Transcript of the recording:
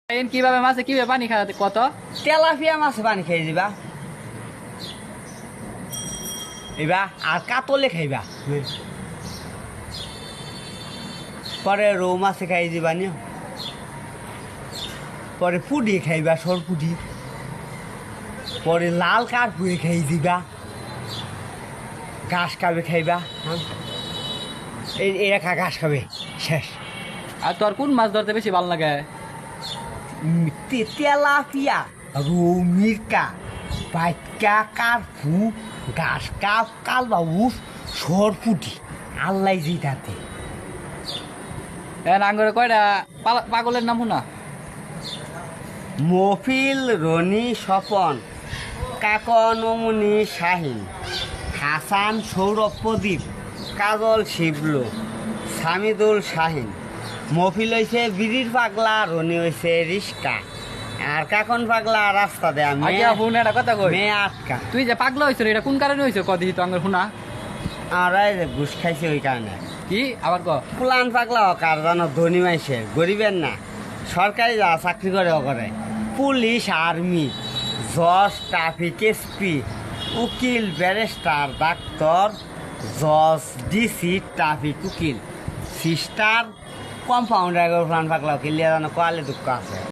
কিভাবে মাছে কিভাবে পানি খাওয়াতে কত তেলাপিয়া মাছে পানি খাই দিবা এবার আর কাতলে খাইবা পরে রৌ মাছে খাই দিবা নিও পরে পুডি খাইবা সর পুডি পরে লাল কার পুয়ে খাই দিবা ঘাস খাবে খাইবা হ্যাঁ এই রেখা ঘাস খাবে শেষ আর তোর কোন মাছ ধরতে বেশি ভালো লাগে তেলাপিয়া রৌ মির্কা বাইকা কারফু ঘাস কাপ কালবাবু সর পুটি আল্লাহ জিটাতে আঙ্গুরে কয়টা পাগলের নাম শুনা মফিল রনি স্বপন কাকনমণি শাহিন হাসান সৌরভ প্রদীপ কাজল শিবলু সামিদুল শাহিন মফিল হয়েছে বিড়ির পাগলা রনি হয়েছে রিস্কা আর কাকন পাগলা রাস্তা দেয়া ফোন একটা কথা কই মেয়ে আটকা তুই যে পাগলা হয়েছিল এটা কোন কারণে হয়েছে কদি তো আঙ্গুর শুনা আর ঘুষ খাইছে ওই কারণে কি আবার ক পুলান পাগলা হোক আর জানো ধনী মাইসের গরিবের না সরকারি যা চাকরি করে করে পুলিশ আর্মি জজ ট্রাফিক এসপি উকিল ব্যারিস্টার ডাক্তার জজ ডিসি ট্রাফিক উকিল সিস্টার কম্পাউন্ডার পুলান পাগলা কিলিয়া জানো কোয়ালে দুঃখ আছে